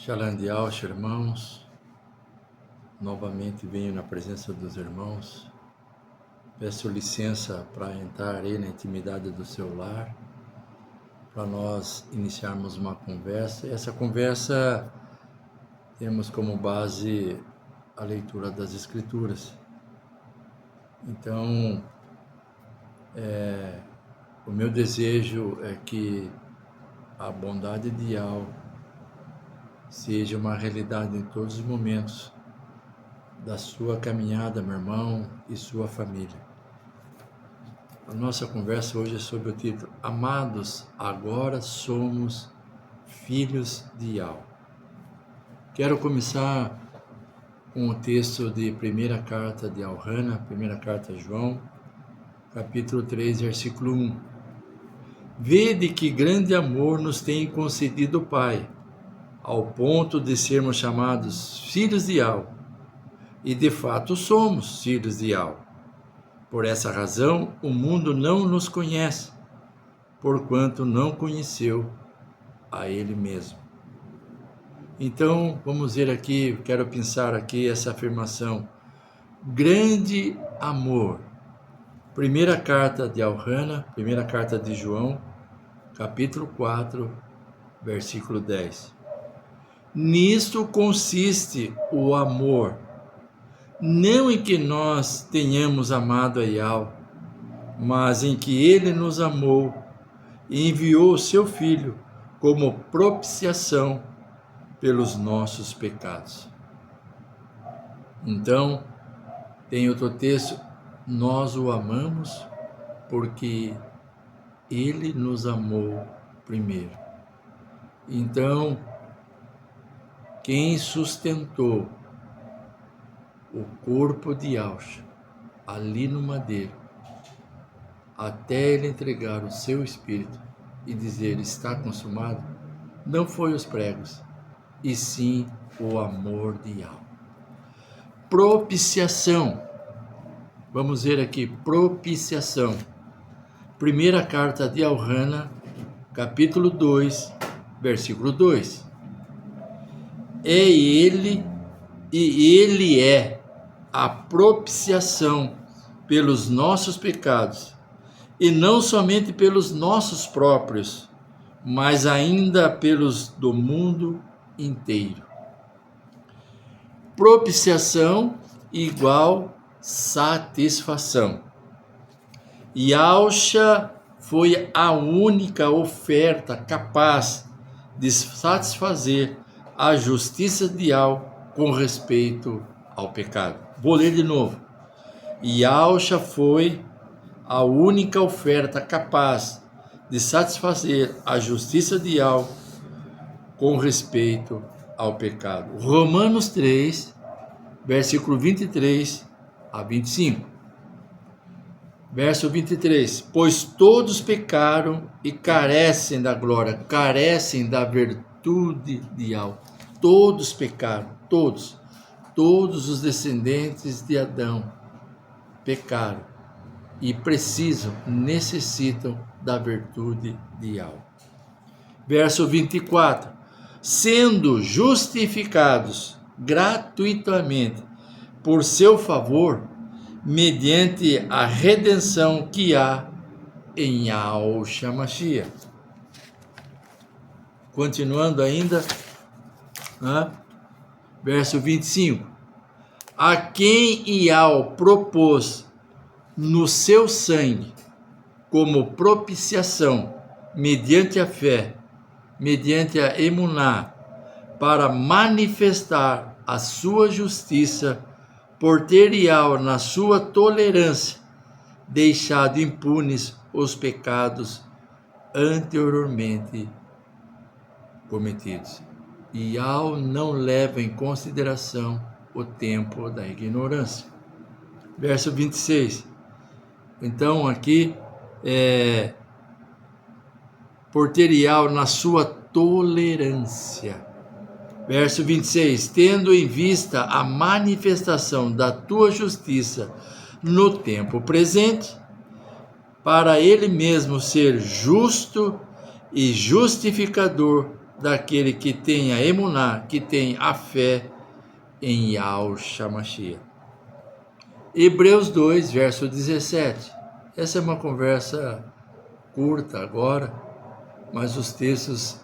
Shalom de Alsh, irmãos, novamente venho na presença dos irmãos, peço licença para entrar aí na intimidade do seu lar, para nós iniciarmos uma conversa. Essa conversa temos como base a leitura das Escrituras. Então, o meu desejo é que a bondade de Yahweh seja uma realidade em todos os momentos da sua caminhada, meu irmão, e sua família. A nossa conversa hoje é sobre o título Amados, agora somos filhos de Yahweh. Quero começar com o texto de primeira carta de Al-Hana, primeira carta a João, capítulo 3, versículo 1. Vede que grande amor nos tem concedido o Pai, ao ponto de sermos chamados filhos de Yahweh. E de fato somos filhos de Yahweh. Por essa razão, o mundo não nos conhece, porquanto não conheceu a Ele mesmo. Então, vamos ver aqui, quero pensar aqui essa afirmação. Grande amor. Primeira carta de Al-Hana, primeira carta de João, capítulo 4, versículo 10. Nisto consiste o amor. Não em que nós tenhamos amado a Yahweh, mas em que Ele nos amou e enviou o seu Filho como propiciação pelos nossos pecados. Então, tem outro texto, nós o amamos porque Ele nos amou primeiro. Então, quem sustentou o corpo de Yahshua ali no madeiro, até ele entregar o seu espírito e dizer está consumado, não foi os pregos, e sim o amor de Yahweh. Propiciação. Vamos ver aqui, propiciação. Primeira carta de Al-Hana, capítulo 2, versículo 2. Ele é a propiciação pelos nossos pecados, e não somente pelos nossos próprios, mas ainda pelos do mundo inteiro. Propiciação igual satisfação. Yahshua foi a única oferta capaz de satisfazer a justiça de Yahweh com respeito ao pecado. Vou ler de novo. Yahshua foi a única oferta capaz de satisfazer a justiça de Yahweh com respeito ao pecado. Romanos 3, versículo 23 a 25. Verso 23. Pois todos pecaram e carecem da glória, carecem da virtude de Yahweh. Todos pecaram, todos. Todos os descendentes de Adão pecaram e necessitam da virtude de Yahweh. Verso 24. Sendo justificados gratuitamente por seu favor, mediante a redenção que há em Yahshua Mashiach. Continuando ainda, verso 25. A quem Yahweh propôs no seu sangue como propiciação, mediante a fé, mediante a emuná, para manifestar a sua justiça, por ter Yahweh na sua tolerância deixado impunes os pecados anteriormente cometidos. E Yahweh não leva em consideração o tempo da ignorância. Verso 26. Então aqui, por ter Yahweh na sua tolerância. Verso 26. Tendo em vista a manifestação da tua justiça no tempo presente, para ele mesmo ser justo e justificador daquele que tem a emuná, que tem a fé em Yahushua Mashiach. Hebreus 2, verso 17. Essa é uma conversa curta agora, mas os textos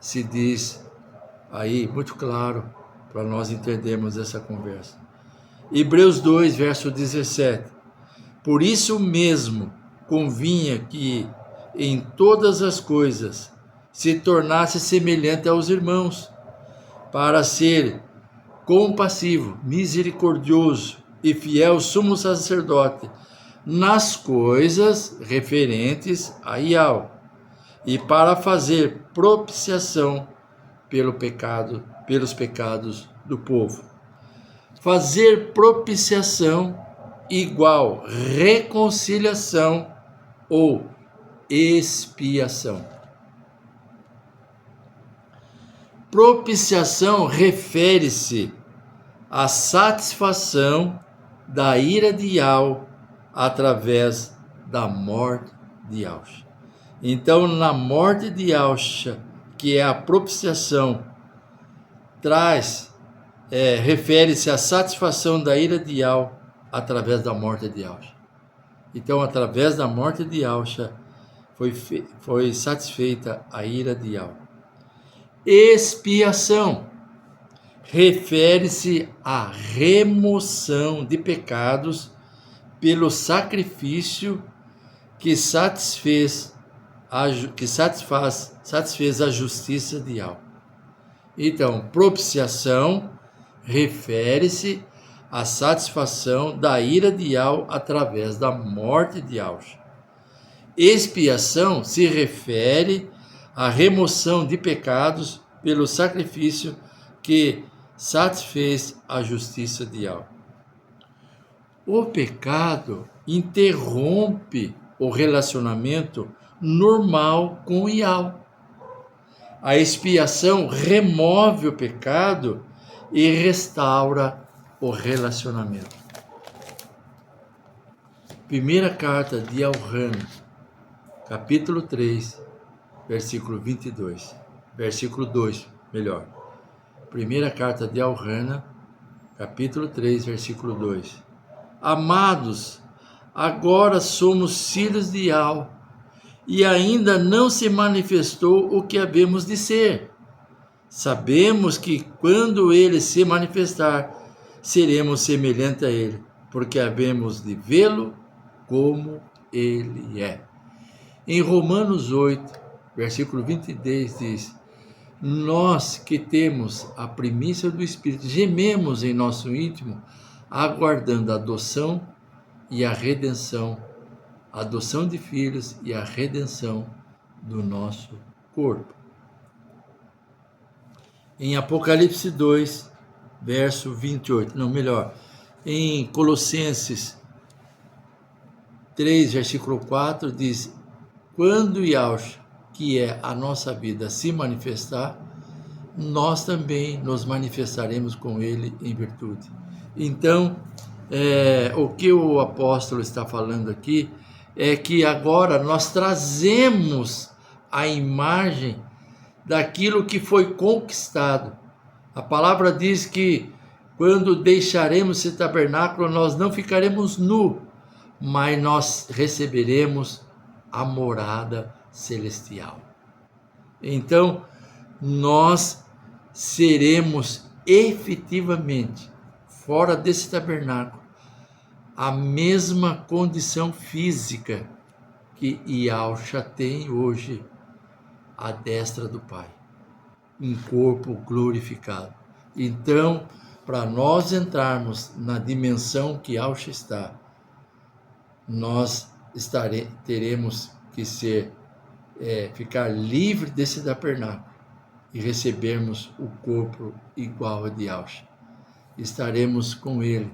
se diz aí muito claro para nós entendermos essa conversa. Hebreus 2, verso 17. Por isso mesmo convinha que em todas as coisas se tornasse semelhante aos irmãos, para ser compassivo, misericordioso e fiel sumo sacerdote nas coisas referentes a Yahweh, e para fazer propiciação pelos pecados do povo. Fazer propiciação igual reconciliação ou expiação. Propiciação refere-se à satisfação da ira de Yahweh através da morte de Yahushua. Então, na morte de Yahushua, que é a propiciação, refere-se à satisfação da ira de Yahweh através da morte de Yahushua. Então, através da morte de Yahushua, foi satisfeita a ira de Yahweh. Expiação refere-se à remoção de pecados pelo sacrifício que satisfez a justiça de Yahweh. Então, propiciação refere-se à satisfação da ira de Yahweh através da morte de Yahushua. Expiação se refere à remoção de pecados pelo sacrifício que satisfez a justiça de Yahweh. O pecado interrompe o relacionamento normal com Yahweh. A expiação remove o pecado e restaura o relacionamento. Primeira carta de Elhana, capítulo 3, versículo 22. Versículo 2, melhor. Primeira carta de Elhana, capítulo 3, versículo 2. Amados, agora somos filhos de Yahweh, e ainda não se manifestou o que havemos de ser. Sabemos que quando ele se manifestar, seremos semelhantes a ele, porque havemos de vê-lo como ele é. Em Romanos 8, versículo 23 diz: nós que temos a primícia do Espírito, gememos em nosso íntimo, aguardando a adoção e a redenção, a adoção de filhos e a redenção do nosso corpo. Em Apocalipse 2, verso 28, não, melhor, em Colossenses 3, versículo 4, diz: quando Yahushua, que é a nossa vida, se manifestar, nós também nos manifestaremos com ele em virtude. Então, o que o apóstolo está falando aqui é que agora nós trazemos a imagem daquilo que foi conquistado. A palavra diz que quando deixaremos esse tabernáculo, nós não ficaremos nu, mas nós receberemos a morada celestial. Então, nós seremos efetivamente, fora desse tabernáculo, a mesma condição física que Yahushua tem hoje à destra do Pai, um corpo glorificado. Então, para nós entrarmos na dimensão que Yahushua está, nós teremos que ficar livre desse tabernáculo e recebermos o corpo igual a de Yahushua. Estaremos com ele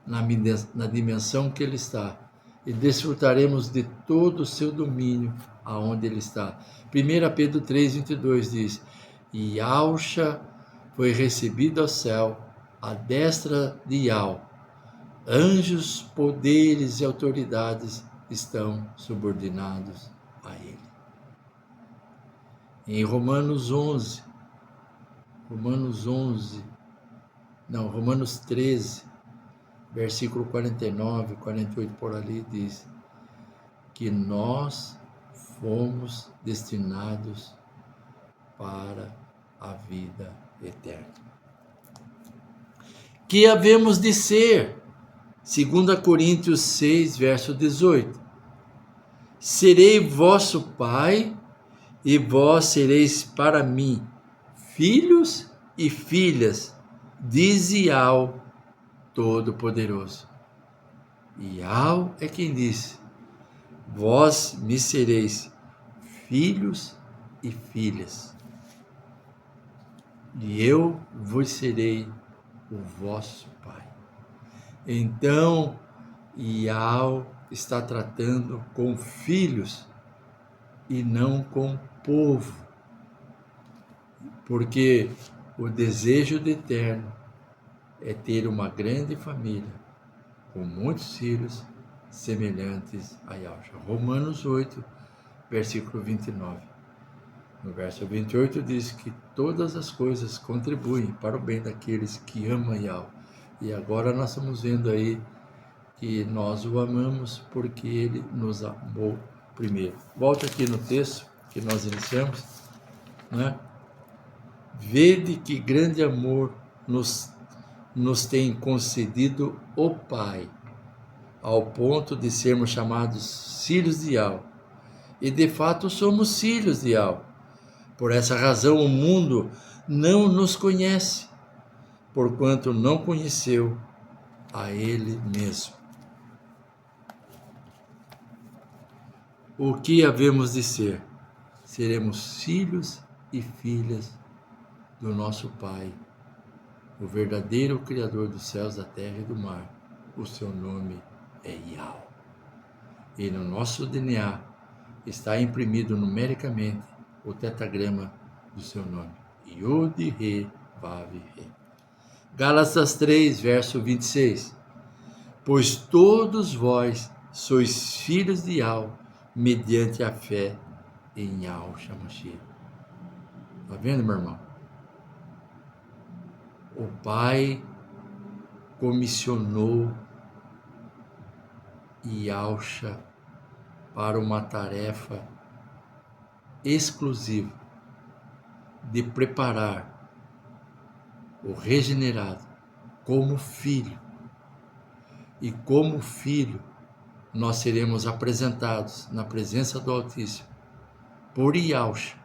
na dimensão que ele está e desfrutaremos de todo o seu domínio aonde ele está. 1 Pedro 3, 22 diz: e Yahushua foi recebido ao céu à destra de Yahweh. Anjos, poderes e autoridades estão subordinados a ele. Em Romanos 13, versículo 49, 48 por ali, diz que nós fomos destinados para a vida eterna. Que havemos de ser? 2 Coríntios 6, verso 18. Serei vosso pai, e vós sereis para mim filhos e filhas, diz Yahweh Todo-Poderoso. Yahweh é quem disse: vós me sereis filhos e filhas, e eu vos serei o vosso pai. Então, Yahweh está tratando com filhos e não com povo, porque o desejo do Eterno é ter uma grande família, com muitos filhos semelhantes a Yahweh. Romanos 8, versículo 29. No verso 28 diz que todas as coisas contribuem para o bem daqueles que amam Yahweh. E agora nós estamos vendo aí que nós o amamos porque ele nos amou primeiro. Volta aqui no texto que nós iniciamos, né? Vede que grande amor nos tem concedido o Pai, ao ponto de sermos chamados filhos de Yahweh. E de fato somos filhos de Yahweh. Por essa razão o mundo não nos conhece, porquanto não conheceu a Ele mesmo. O que havemos de ser? Seremos filhos e filhas do nosso Pai, o verdadeiro Criador dos céus, da terra e do mar. O seu nome é Yahweh. E no nosso DNA está imprimido numericamente o tetragrama do seu nome. Yod, Re, Vav, Re. Gálatas 3, verso 26. Pois todos vós sois filhos de Yahweh, mediante a fé em Yahweh Shamashiach. Está vendo, meu irmão? O Pai comissionou Yahusha para uma tarefa exclusiva de preparar o regenerado como filho. E como filho, nós seremos apresentados na presença do Altíssimo por Yahusha,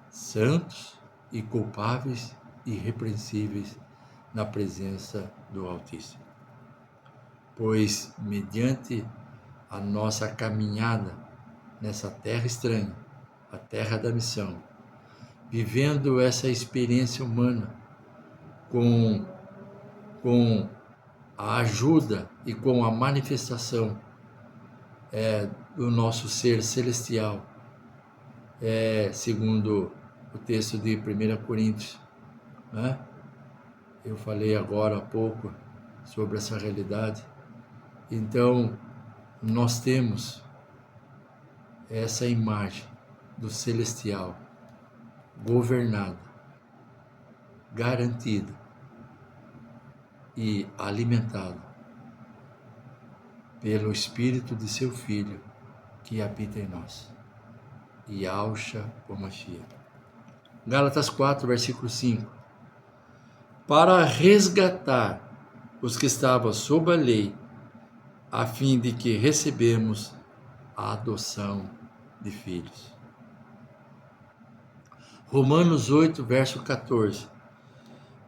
santos e culpáveis irrepreensíveis na presença do Altíssimo. Pois, mediante a nossa caminhada nessa terra estranha, a terra da missão, vivendo essa experiência humana com a ajuda e com a manifestação do nosso ser celestial, segundo o texto de 1 Coríntios, né? Eu falei agora há pouco sobre essa realidade. Então, nós temos essa imagem do celestial governada, garantida e alimentada pelo Espírito de seu Filho que habita em nós. Yahusha HaMashiach. Gálatas 4, versículo 5. Para resgatar os que estavam sob a lei, a fim de que recebemos a adoção de filhos. Romanos 8, verso 14.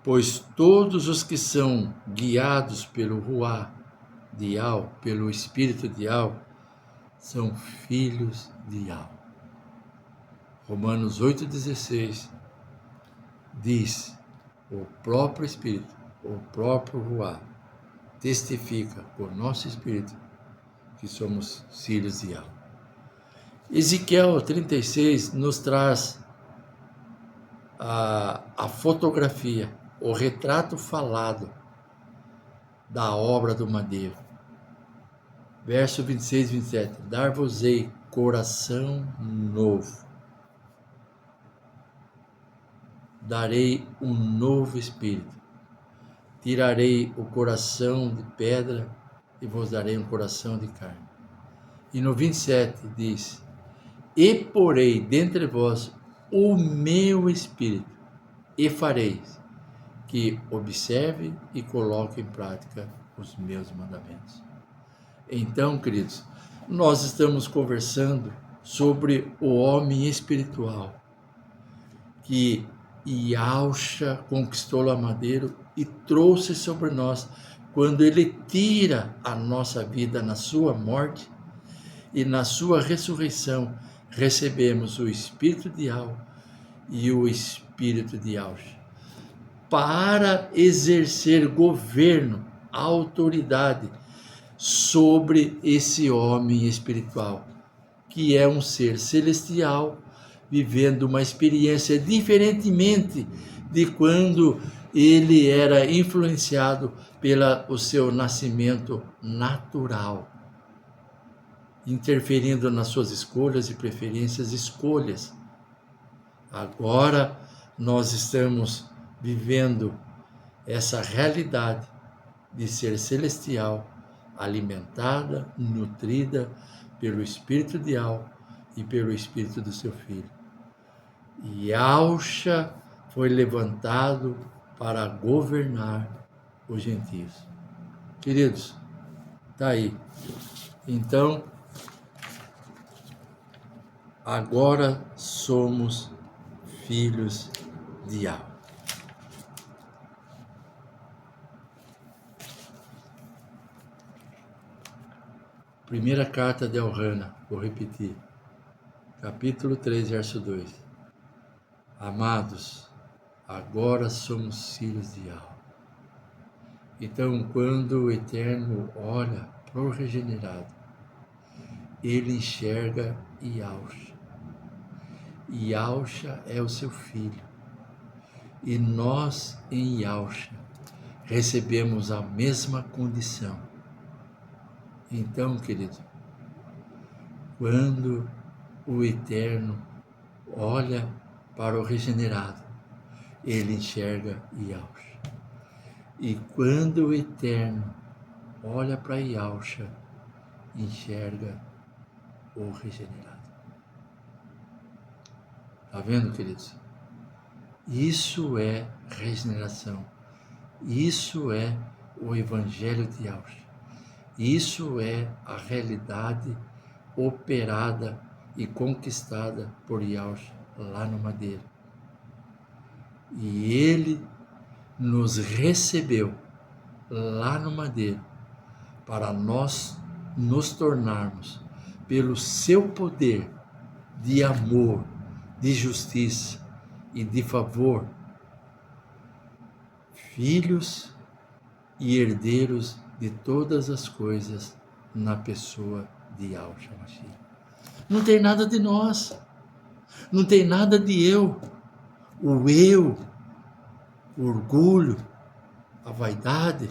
Pois todos os que são guiados pelo Ruá de Yahweh, pelo Espírito de Yahweh, são filhos de Yahweh. Romanos 8,16 diz: o próprio Espírito, o próprio Ruá, testifica com o nosso Espírito que somos filhos de Yahweh. Ezequiel 36 nos traz a fotografia, o retrato falado da obra do madeiro. Verso 26 e 27. Dar-vos-ei coração novo. darei um novo espírito. Tirarei o coração de pedra e vos darei um coração de carne. E no 27 diz: e porei dentre vós o meu espírito, e fareis que observe e coloque em prática os meus mandamentos. Então, queridos, nós estamos conversando sobre o homem espiritual que Yahshua conquistou lá madeiro e trouxe sobre nós quando ele tira a nossa vida na sua morte e na sua ressurreição recebemos o Espírito de Yahweh e o Espírito de Yahshua para exercer governo, autoridade sobre esse homem espiritual, que é um ser celestial, vivendo uma experiência diferentemente de quando ele era influenciado pelo seu nascimento natural, interferindo nas suas escolhas e escolhas. Agora nós estamos vivendo essa realidade de ser celestial, alimentada, nutrida pelo Espírito de Yahweh e pelo Espírito do seu Filho. E Yahshua foi levantado para governar os gentios. Queridos, está aí. Então, agora somos filhos de Yahweh. Primeira carta de Elhana, vou repetir, capítulo 3, verso 2. Amados, agora somos filhos de Yahweh. Então, quando o Eterno olha para o regenerado, ele enxerga Yahshua. Yahshua é o seu filho. E nós, em Yahshua, recebemos a mesma condição. Então, querido, quando o Eterno olha para o regenerado, ele enxerga Yahshua. E quando o Eterno olha para Yahshua, enxerga o regenerado. Está vendo, queridos? Isso é regeneração. Isso é o Evangelho de Yahshua. Isso é a realidade operada e conquistada por Yahshua lá no madeiro. E ele nos recebeu lá no madeiro para nós nos tornarmos, pelo seu poder de amor, de justiça e de favor, filhos e herdeiros de todas as coisas na pessoa de Yahshua Mashiach. Não tem nada de nós, não tem nada de eu, o orgulho, a vaidade,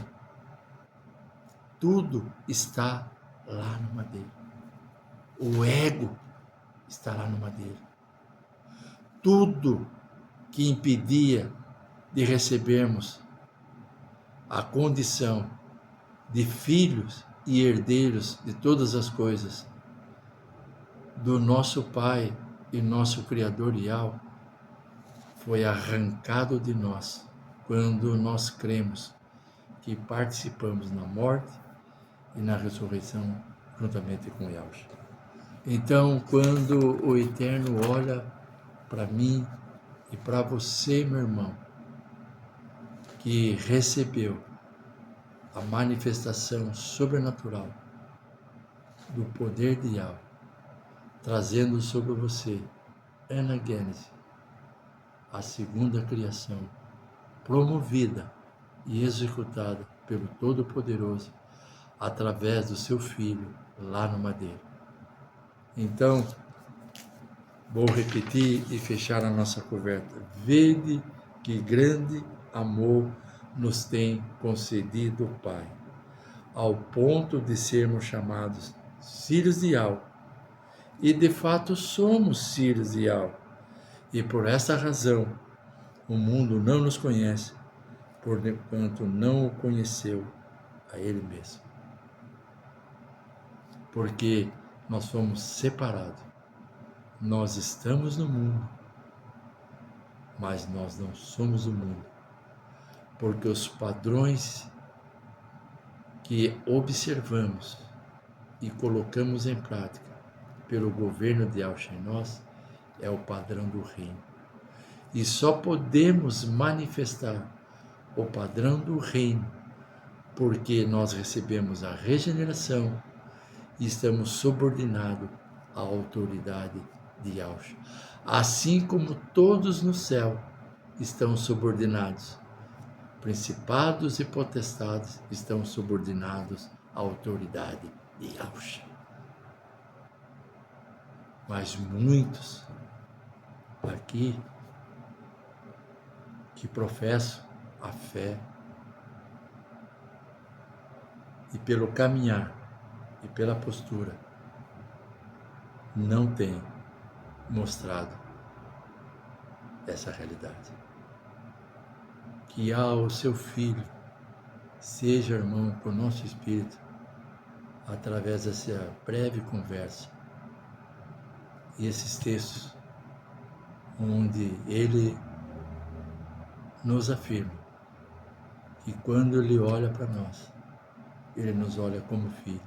tudo está lá no madeiro. O ego está lá no madeiro. Tudo que impedia de recebermos a condição de filhos e herdeiros de todas as coisas do nosso Pai e nosso Criador Yahweh foi arrancado de nós quando nós cremos que participamos na morte e na ressurreição juntamente com Yahshua. Então, quando o Eterno olha para mim e para você, meu irmão, que recebeu a manifestação sobrenatural do poder de Yahweh, trazendo sobre você, Anagênese, a segunda criação, promovida e executada pelo Todo-Poderoso, através do seu Filho, lá no madeiro. Então, vou repetir e fechar a nossa conversa. Vede que grande amor nos tem concedido o Pai, ao ponto de sermos chamados filhos de Yahweh. E de fato somos filhos de Yahweh. E por essa razão, O mundo não nos conhece, porquanto não o conheceu a Ele mesmo. Porque nós fomos separados. Nós estamos no mundo, mas nós não somos o mundo. Porque os padrões que observamos e colocamos em prática pelo governo de Yahshua em nós é o padrão do reino. E só podemos manifestar o padrão do reino porque nós recebemos a regeneração e estamos subordinados à autoridade de Yahshua. Assim como todos no céu estão subordinados, principados e potestades estão subordinados à autoridade de Yahshua. Mas muitos aqui que professam a fé e pelo caminhar e pela postura não têm mostrado essa realidade. Que ao seu Filho seja irmão com o nosso espírito através dessa breve conversa e esses textos onde ele nos afirma que quando ele olha para nós, ele nos olha como filho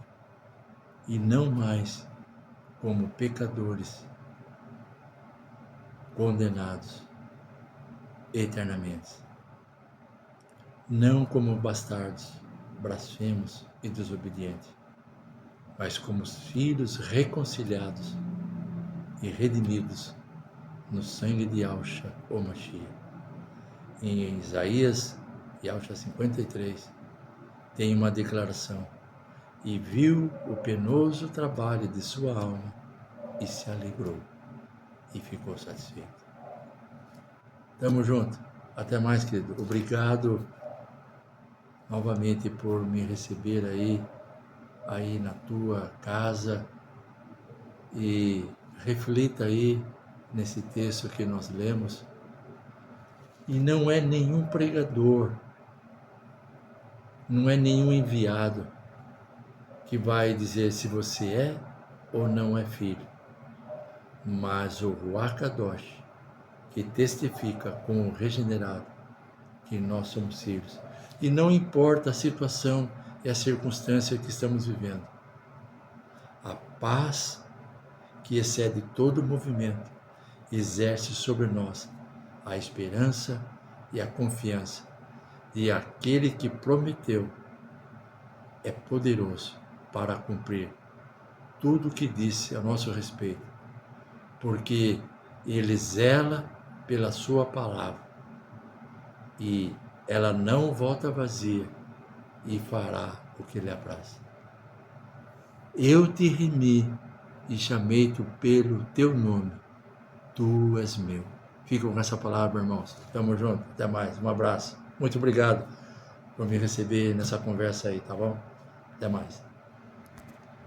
e não mais como pecadores condenados eternamente, não como bastardos, blasfemos e desobedientes, mas como os filhos reconciliados e redimidos no sangue de Yahshua, o Mashiach. Em Isaías, Yahshua 53, tem uma declaração: e viu o penoso trabalho de sua alma e se alegrou e ficou satisfeito. Tamo junto. Até mais, querido. Obrigado novamente por me receber aí na tua casa, e reflita aí nesse texto que nós lemos. E não é nenhum pregador, não é nenhum enviado que vai dizer se você é ou não é filho, mas o Ruach Kadosh, que testifica com o regenerado que nós somos filhos. E não importa a situação e a circunstância que estamos vivendo, a paz que excede todo o movimento exerce sobre nós a esperança e a confiança de aquele que prometeu é poderoso para cumprir tudo o que disse a nosso respeito, porque ele zela pela sua palavra e ela não volta vazia e fará o que lhe apraz. Eu te remi e chamei-te pelo teu nome, tu és meu. Fico com essa palavra, irmãos. Tamo junto, até mais, um abraço. Muito obrigado por me receber nessa conversa aí, tá bom? Até mais.